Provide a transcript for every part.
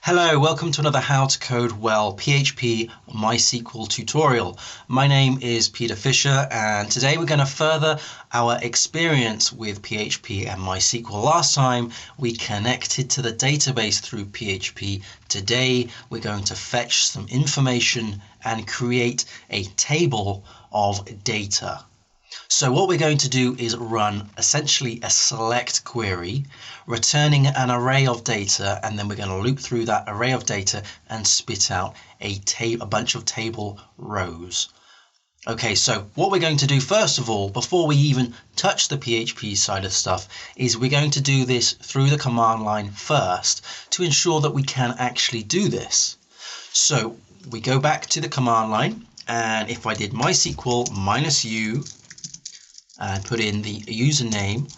Hello, welcome to another How to Code Well PHP MySQL tutorial. My name is Peter Fisher and today we're going to further our experience with PHP and MySQL. Last time we connected to the database through PHP. Today we're going to fetch some information and create a table of data. So what we're going to do is run essentially a select query, returning an array of data, and then we're going to loop through that array of data and spit out a bunch of table rows. Okay, so what we're going to do first of all, before we even touch the PHP side of stuff, is we're going to do this through the command line first to ensure that we can actually do this. So we go back to the command line, and if I did MySQL -u and put in the username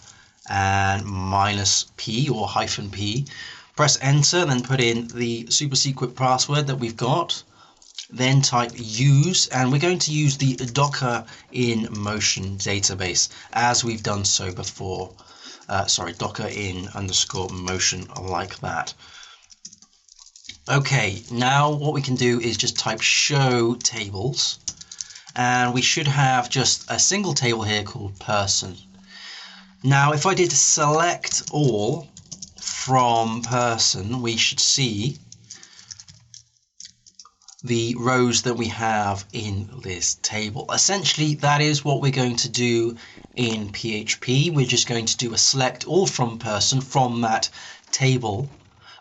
and -p or -p, press enter, then put in the super secret password that we've got, then type use, and we're going to use the Docker in Motion database as we've done so before. Docker in _motion, like that. Okay, now what we can do is just type show tables, and we should have just a single table here called person. Now if I did select all from person, we should see the rows that we have in this table. Essentially that is what we're going to do in PHP. We're just going to do a select all from person from that table,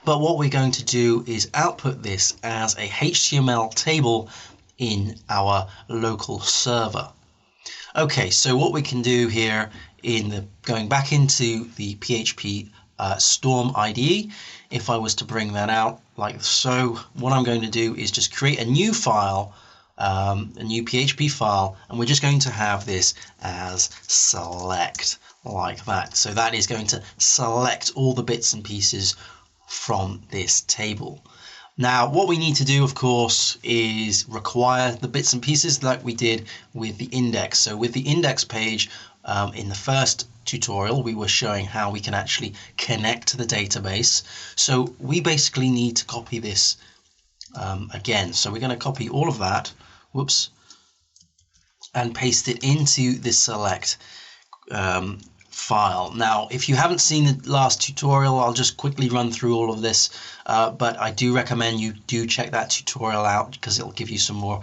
but what we're going to do is output this as a HTML table in our local server. Okay, so what we can do here going back into the PHP Storm IDE, if I was to bring that out like so, what I'm going to do is just create a new file, a new PHP file, and we're just going to have this as select, like that. So that is going to select all the bits and pieces from this table. Now what we need to do, of course, is require the bits and pieces like we did with the index. So with the index page, in the first tutorial we were showing how we can actually connect to the database. So we basically need to copy this again. So we're going to copy all of that, and paste it into this select file. Now if you haven't seen the last tutorial, I'll just quickly run through all of this, but I do recommend you do check that tutorial out because it'll give you some more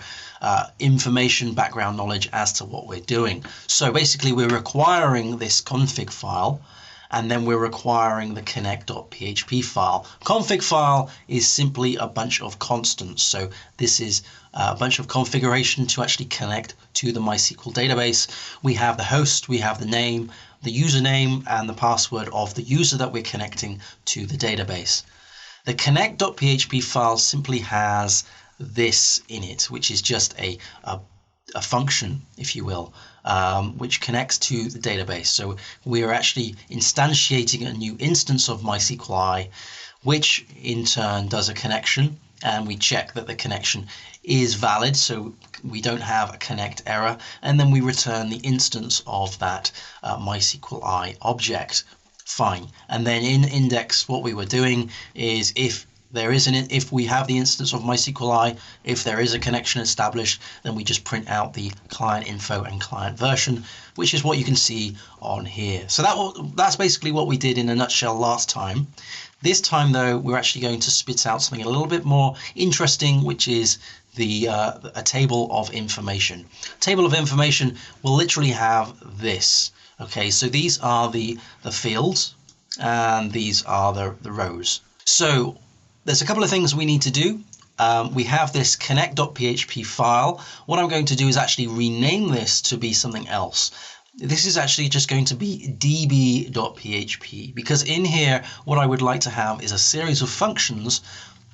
information, background knowledge as to what we're doing. So basically we're requiring this config file, and then we're requiring the connect.php file. Config file is simply a bunch of constants. So this is a bunch of configuration to actually connect to the MySQL database. We have the host, we have the name, the username, and the password of the user that we're connecting to the database. The connect.php file simply has this in it, which is just a function, if you will, which connects to the database. So we're actually instantiating a new instance of MySQLi, which in turn does a connection, and we check that the connection is valid, so we don't have a connect error, and then we return the instance of that MySQLi object. Fine. And then in index, what we were doing is if we have the instance of MySQLi, if there is a connection established, then we just print out the client info and client version, which is what you can see on here. So that's basically what we did in a nutshell last time. This time though, we're actually going to spit out something a little bit more interesting, which is a table of information. Table of information will literally have this. Okay, so these are the fields, and these are the rows. So there's a couple of things we need to do. We have this connect.php file. What I'm going to do is actually rename this to be something else. This is actually just going to be db.php, because in here what I would like to have is a series of functions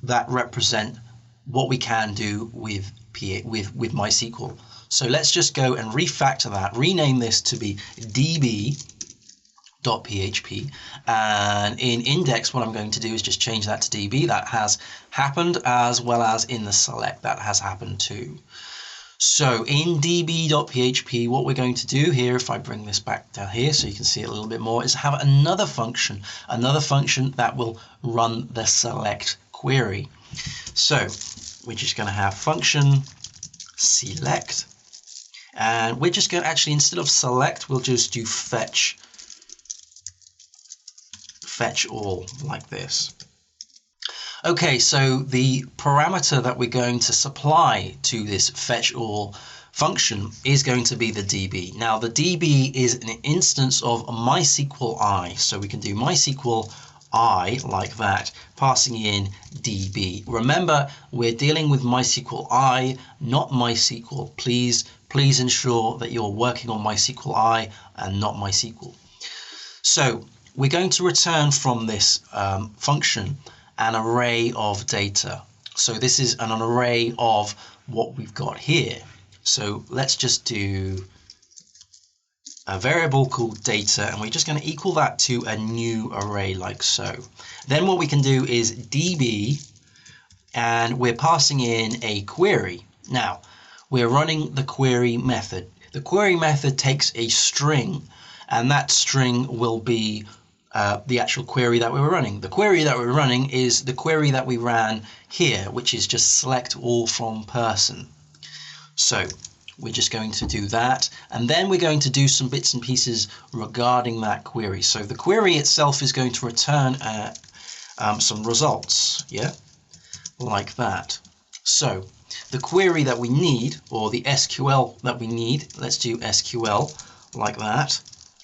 that represent what we can do with MySQL. So let's just go and refactor that, rename this to be db.php, and in index what I'm going to do is just change that to db. That has happened, as well as in the select that has happened too. So in db.php, what we're going to do here, if I bring this back down here so you can see it a little bit more, is have another function that will run the select query. So we're just going to have function select, and we're just going to actually, instead of select, we'll just do fetch all like this. Okay, so the parameter that we're going to supply to this fetch all function is going to be the DB. Now the DB is an instance of MySQLi, so we can do MySQLi like that, passing in DB. Remember, we're dealing with MySQLi, not MySQL. Please ensure that you're working on MySQLi and not MySQL. So we're going to return from this function an array of data. So this is an array of what we've got here. So let's just do a variable called data, and we're just going to equal that to a new array like so. Then what we can do is DB, and we're passing in a query. Now we're running the query method. The query method takes a string, and that string will be the actual query that we were running. The query that we're running is the query that we ran here, which is just select all from person. So we're just going to do that, and then we're going to do some bits and pieces regarding that query. So the query itself is going to return some results, yeah, like that. So the query that we need, or the SQL that we need, let's do SQL like that.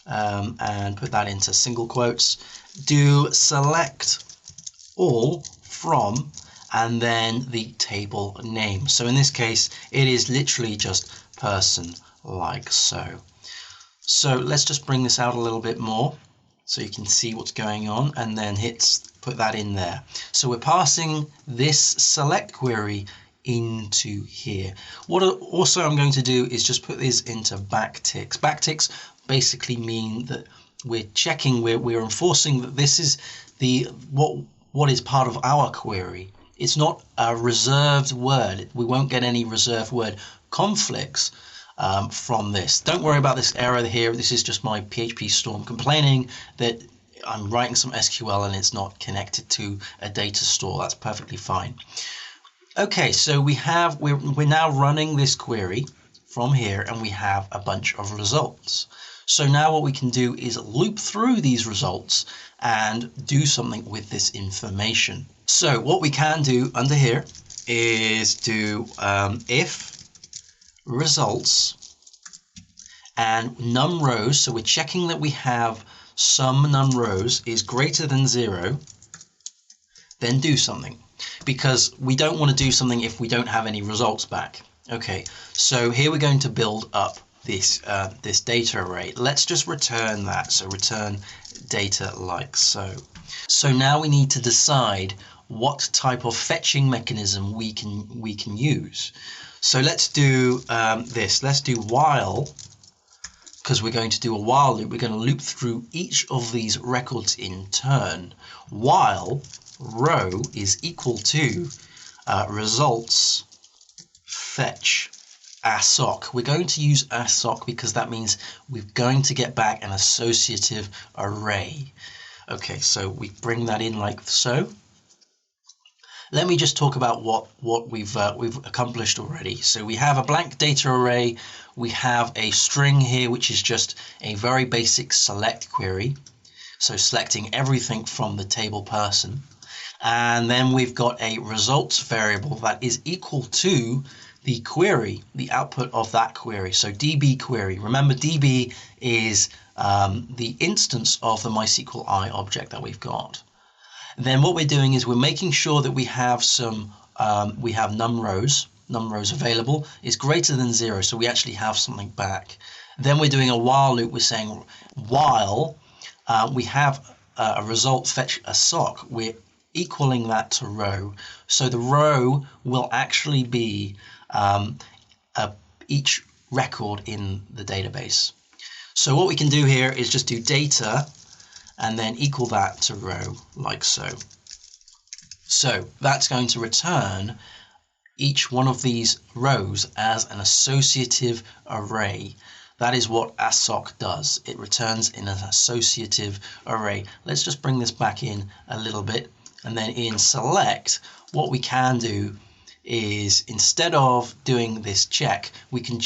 And put that into single quotes, do select all from, and then the table name. So in this case, it is literally just person, like so. So let's just bring this out a little bit more so you can see what's going on, and then put that in there. So we're passing this select query into here. What also I'm going to do is just put this into backticks. Backticks basically mean that we're checking, we're enforcing that this is what is part of our query. It's not a reserved word. We won't get any reserved word conflicts from this. Don't worry about this error here. This is just my PHP storm complaining that I'm writing some SQL and it's not connected to a data store. That's perfectly fine. Okay, so we're now running this query from here, and we have a bunch of results. So now what we can do is loop through these results and do something with this information. So what we can do under here is do if results and num rows. So we're checking that we have some num rows is greater than 0, then do something, because we don't want to do something if we don't have any results back. Okay, so here we're going to build up this data array. Let's just return that. So return data like so. So now we need to decide what type of fetching mechanism we can use. So let's do this. Let's do while, because we're going to do a while loop. We're going to loop through each of these records in turn. While row is equal to results fetch assoc. We're going to use assoc because that means we're going to get back an associative array. Okay, so we bring that in like so. Let me just talk about what we've accomplished already. So we have a blank data array. We have a string here, which is just a very basic select query. So selecting everything from the table person. And then we've got a results variable that is equal to the query, the output of that query. So DB query. Remember, DB is the instance of the MySQLi object that we've got. Then what we're doing is we're making sure that we have we have num rows available is greater than 0, so we actually have something back. Then we're doing a while loop. We're saying while we have a result fetch assoc, we're equaling that to row. So the row will actually be each record in the database. So what we can do here is just do data and then equal that to row like so. So that's going to return each one of these rows as an associative array. That is what assoc does. It returns in an associative array. Let's just bring this back in a little bit. And then in select, what we can do is, instead of doing this check, we can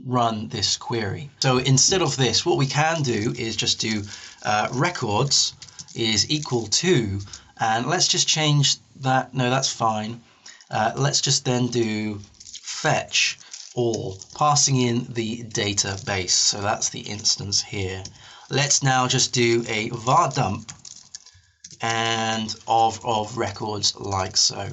run this query. So instead of this, what we can do is just do records is equal to, and let's just change that. No, that's fine. Let's just then do fetch all, passing in the database. So that's the instance here. Let's now just do a var dump and of records like so.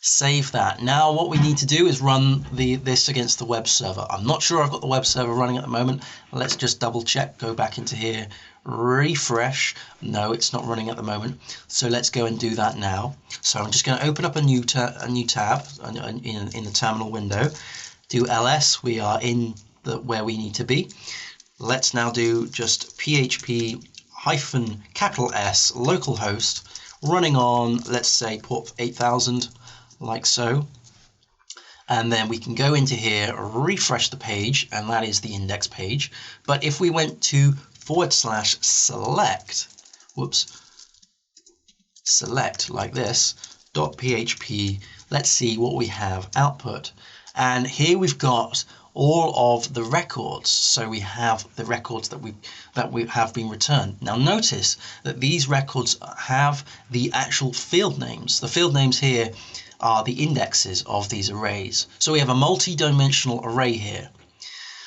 Save that. Now what we need to do is run this against the web server. I'm not sure I've got the web server running at the moment. Let's just double check, go back into here, refresh. No, it's not running at the moment. So let's go and do that now. So I'm just going to open up a new tab in the terminal window. Do ls. We are in where we need to be. Let's now do just PHP -S localhost running on, let's say, port 8000. Like so, and then we can go into here, refresh the page, and that is the index page. But if we went to /select, select like this, .php, let's see what we have output. And here we've got all of the records. So we have the records that we have been returned. Now notice that these records have the actual field names. The field names here are the indexes of these arrays. So we have a multi-dimensional array here,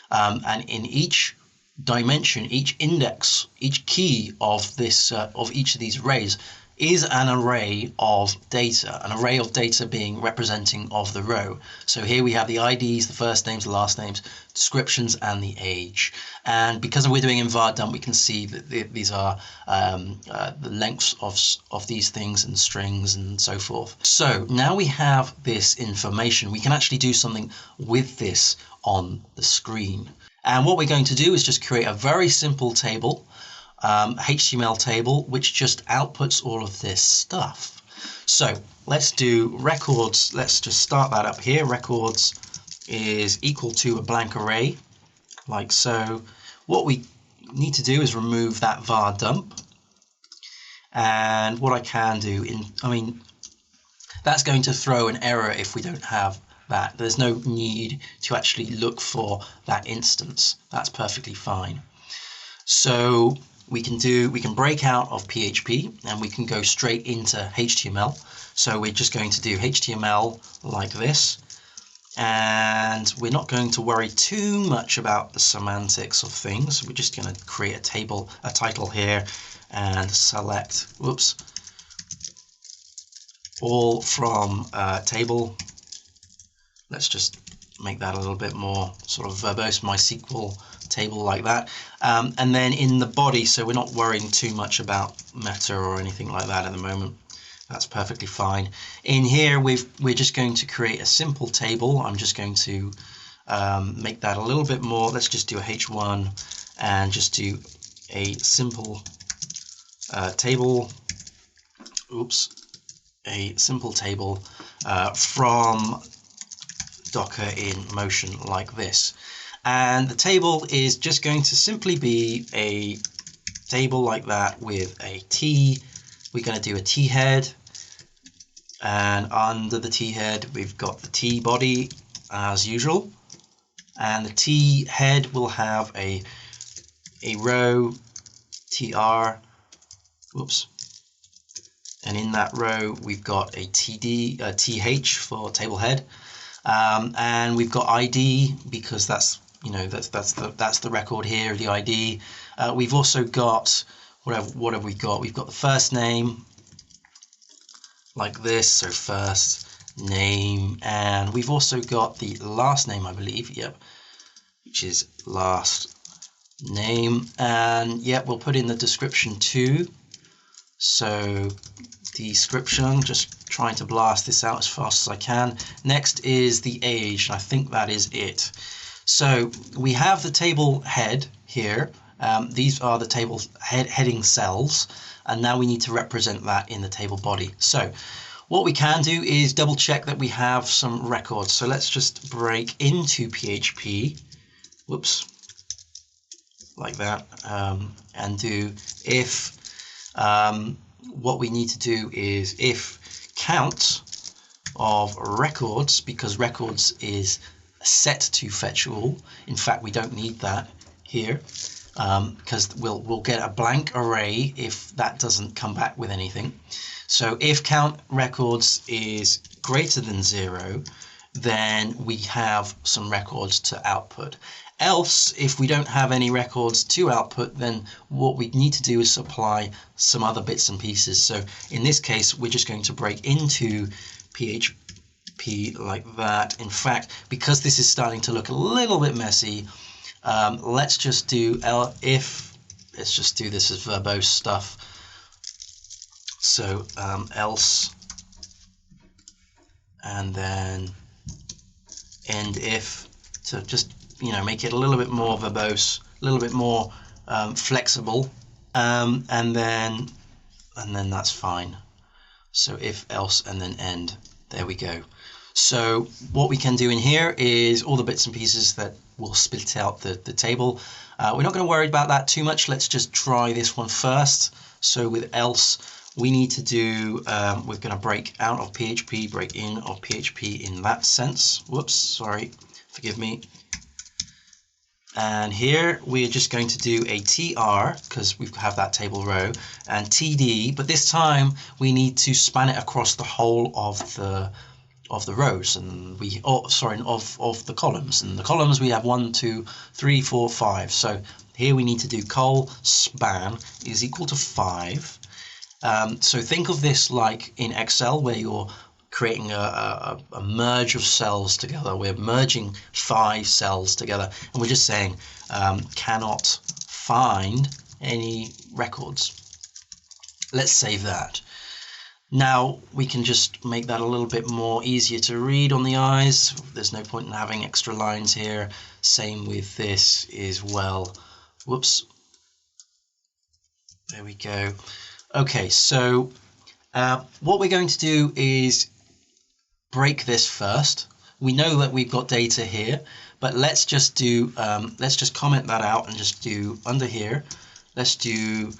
and in each dimension, each index, each key of this of each of these arrays is an array of data being representing of the row. So here we have the IDs, the first names, the last names, descriptions, and the age. And because we're doing in var dump, we can see that these are the lengths of these things and strings and so forth. So now we have this information. We can actually do something with this on the screen. And what we're going to do is just create a very simple table, HTML table, which just outputs all of this stuff. So let's do records. Let's just start that up here. Records is equal to a blank array, like so. What we need to do is remove that var dump. And what I can do, that's going to throw an error if we don't have that. There's no need to actually look for that instance. That's perfectly fine. So we can break out of PHP and we can go straight into HTML. So we're just going to do HTML like this, and we're not going to worry too much about the semantics of things. We're just going to create a title here and select, all from table. Let's just make that a little bit more sort of verbose, MySQL table like that. And then in the body, so we're not worrying too much about meta or anything like that at the moment. That's perfectly fine. In here, we're just going to create a simple table. I'm just going to make that a little bit more. Let's just do a H1 and just do a simple table. A simple table from Docker in motion like this. And the table is just going to simply be a table like that with a T. We're going to do a T head, and under the T head we've got the T body as usual, and the T head will have a row tr, and in that row we've got a th for table head, and we've got ID because that's the record here, the ID. We've also got what have we got? We've got the first name like this, so first name, and we've also got the last name, I believe, which is last name, and we'll put in the description too. So description, just trying to blast this out as fast as I can. Next is the age, and I think that is it. So we have the table head here. These are the table heading cells, and now we need to represent that in the table body. So what we can do is double check that we have some records. So let's just break into PHP, like that, and do if what we need to do is if count of records, because records is set to fetch all. In fact, we don't need that here, because we'll get a blank array if that doesn't come back with anything. So if count records is greater than 0, then we have some records to output. Else, if we don't have any records to output, then what we need to do is supply some other bits and pieces. So in this case, we're just going to break into PHP like that. In fact, because this is starting to look a little bit messy, let's just do let's just do this as verbose stuff. So else, and then end if, to just make it a little bit more verbose, a little bit more flexible, and then that's fine. So if else and then end. There we go. So what we can do in here is all the bits and pieces that will split out the table. We're not going to worry about that too much. Let's just try this one first. So with else, we need to do, we're going to break out of PHP, break in of PHP in that sense. Whoops, sorry, forgive me. And here we're just going to do a tr, because we have that table row, and td, but this time we need to span it across the whole of the rows, and of the columns. And the columns we have 1, 2, 3, 4, 5. So here we need to do col span is equal to 5. So think of this like in Excel, where you're creating a merge of cells together. We're merging 5 cells together, and we're just saying cannot find any records. Let's save that. Now we can just make that a little bit more easier to read on the eyes. There's no point in having extra lines here. Same with this as well. Whoops. There we go. Okay, so what we're going to do is break this first. We know that we've got data here, but let's just do let's just comment that out and just do under here, let's do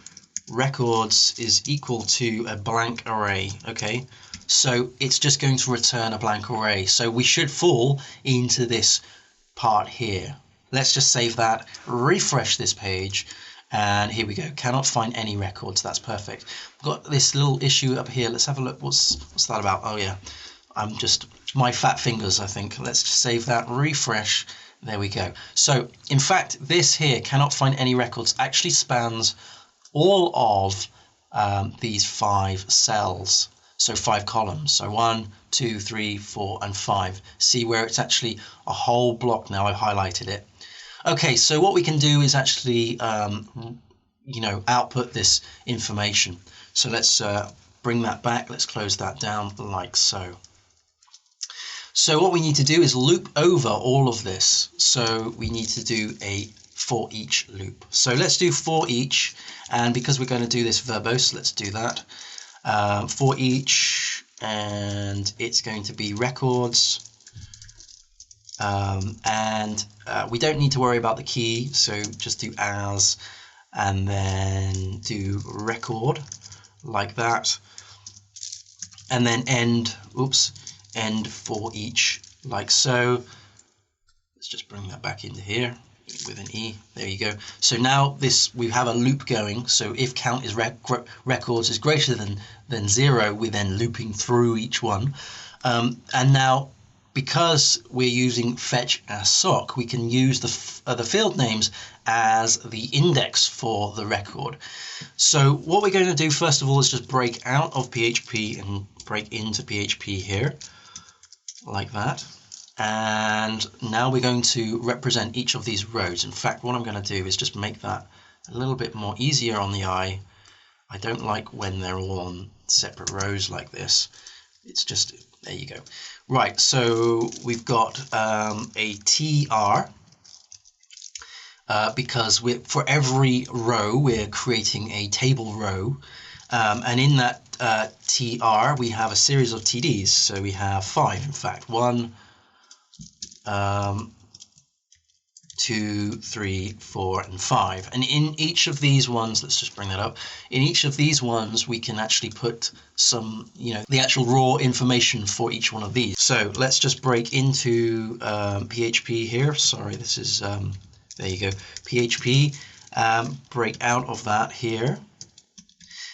records is equal to a blank array. Okay, so it's just going to return a blank array, so we should fall into this part here. Let's just save that, refresh this page, and here we go. Cannot find any records. That's perfect. We've got this little issue up here. Let's have a look. What's that about? Oh yeah, I'm just my fat fingers, I think. Let's just save that, refresh. There we go. So in fact, this here, cannot find any records, actually spans all of these 5 cells. So 5 columns. So 1, 2, 3, 4, and 5. See where it's actually a whole block now. I've highlighted it. Okay, so what we can do is actually output this information. So let's bring that back. Let's close that down like so. So what we need to do is loop over all of this. So we need to do a for each loop. So let's do for each, and because we're going to do this verbose, let's do that. For each, and it's going to be records. We don't need to worry about the key, so just do as, and then do record like that, and then end for each like so. Let's just bring that back into here with an E. There you go. So now we have a loop going. So if count is records is greater than 0, we're then looping through each one, and now because we're using fetch assoc, we can use the field names as the index for the record. So what we're going to do first of all is just break out of PHP and break into PHP here like that. And now we're going to represent each of these rows. In fact, what I'm going to do is just make that a little bit more easier on the eye. I don't like when they're all on separate rows like this. It's just, there you go. Right, so we've got a tr, because for every row we're creating a table row, and in that tr we have a series of tds. So we have 5, in fact, 1, 2, 3, 4, and 5. And in each of these ones, let's just bring that up. In each of these ones, we can actually put some, the actual raw information for each one of these. So let's just break into PHP here. Sorry, this is, there you go, PHP. Break out of that here.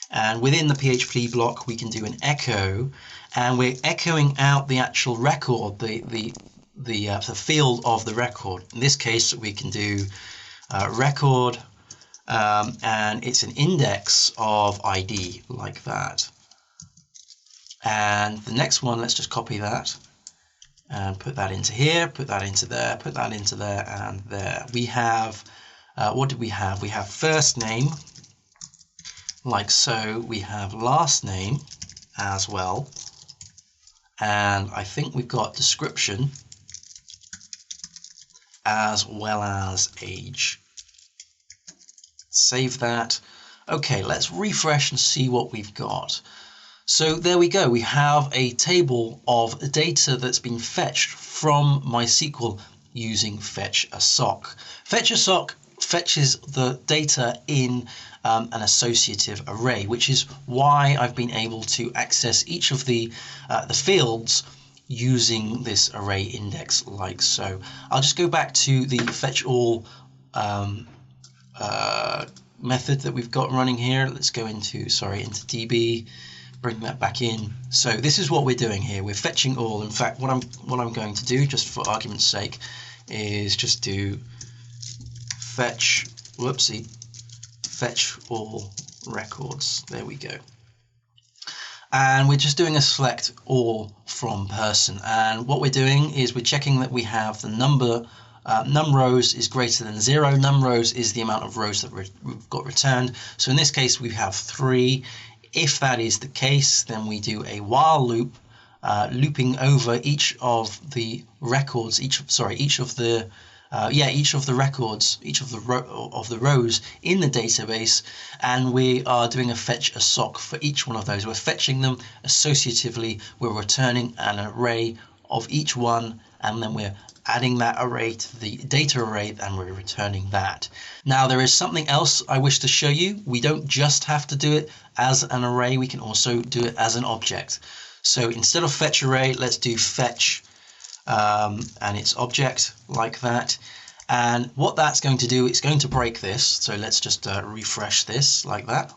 And within the PHP block, we can do an echo, and we're echoing out the actual record, the field of the record. In this case, we can do record, and it's an index of ID like that. And the next one, let's just copy that and put that into here, put that into there, put that into there, and there. We have, what did we have? We have first name, like so. We have last name as well. And I think we've got description as well as age. Save that. Okay, let's refresh and see what we've got. So there we go. We have a table of data that's been fetched from MySQL using fetch assoc. Fetch assoc fetches the data in an associative array, which is why I've been able to access each of the fields using this array index like so. I'll just go back to the fetch all method that we've got running here. Let's go into DB, bring that back in. So this is what we're doing here. We're fetching all. In fact, what I'm going to do, just for argument's sake, is just do fetch all records. There we go. And we're just doing a select all from person. And what we're doing is we're checking that we have the number num rows is greater than 0. Num rows is the amount of rows that we've got returned. So in this case, we have 3. If that is the case, then we do a while loop, looping over each of the records, each of the records, each of the rows in the database, and we are doing a fetch assoc for each one of those. We're fetching them associatively. We're returning an array of each one, and then we're adding that array to the data array, and we're returning that. Now, there is something else I wish to show you. We don't just have to do it as an array. We can also do it as an object. So instead of fetch array, let's do fetch and its object like that. And what that's going to do, it's going to break this. So let's just refresh this like that.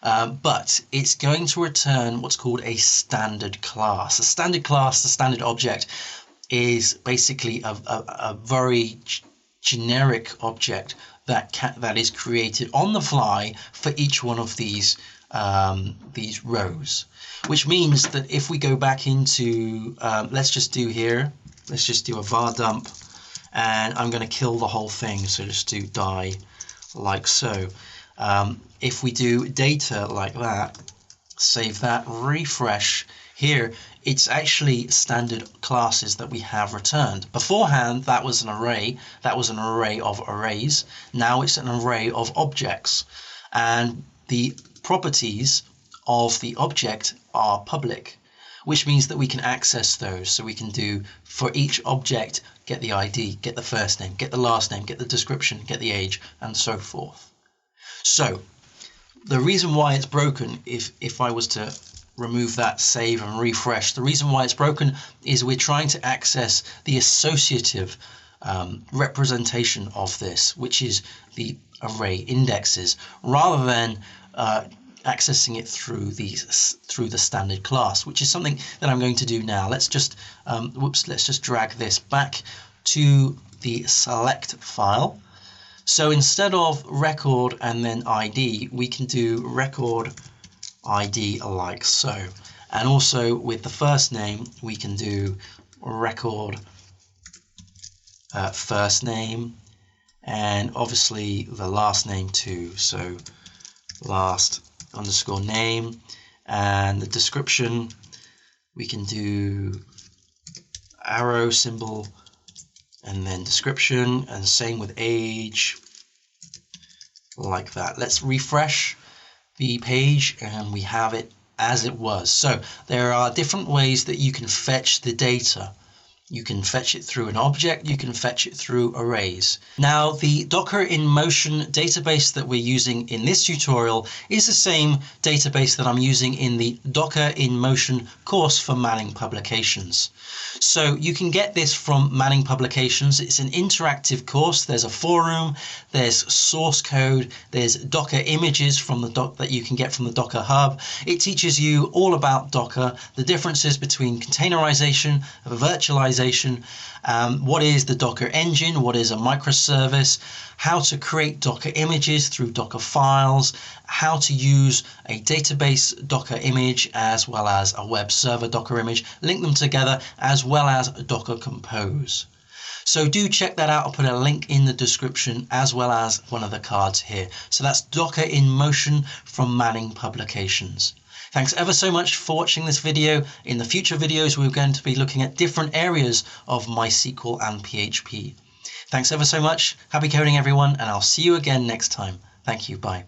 But it's going to return what's called a standard class. A standard class, the standard object, is basically a very generic object that is created on the fly for each one of these rows. Which means that if we go back into, let's just do a var dump, and I'm going to kill the whole thing. So just do die like so. If we do data like that, save that, refresh here, it's actually standard classes that we have returned. Beforehand, that was an array. That was an array of arrays. Now it's an array of objects. And the properties of the object are public, which means that we can access those. So we can do, for each object, get the ID, get the first name, get the last name, get the description, get the age, and so forth. So the reason why it's broken, if I was to remove that, save and refresh, the reason why it's broken is we're trying to access the associative representation of this, which is the array indexes, rather than accessing it through the standard class, which is something that I'm going to do now. Let's just let's just drag this back to the select file. So instead of record and then ID, we can do record ID like so. And also with the first name, we can do record first name, and obviously the last name too. So last underscore name, and the description, we can do arrow symbol and then description, and same with age like that. Let's refresh the page and we have it as it was. So there are different ways that you can fetch the data You can fetch it through an object, you can fetch it through arrays. Now, the Docker in Motion database that we're using in this tutorial is the same database that I'm using in the Docker in Motion course for Manning Publications. So you can get this from Manning Publications. It's an interactive course. There's a forum, there's source code, there's Docker images from the that you can get from the Docker Hub. It teaches you all about Docker, the differences between containerization, virtualization, what is the Docker engine, what is a microservice, how to create Docker images through Docker files, how to use a database Docker image as well as a web server Docker image, link them together, as well as Docker Compose. So do check that out. I'll put a link in the description as well as one of the cards here. So that's Docker in Motion from Manning Publications. Thanks ever so much for watching this video. In the future videos, we're going to be looking at different areas of MySQL and PHP. Thanks ever so much. Happy coding, everyone, and I'll see you again next time. Thank you. Bye.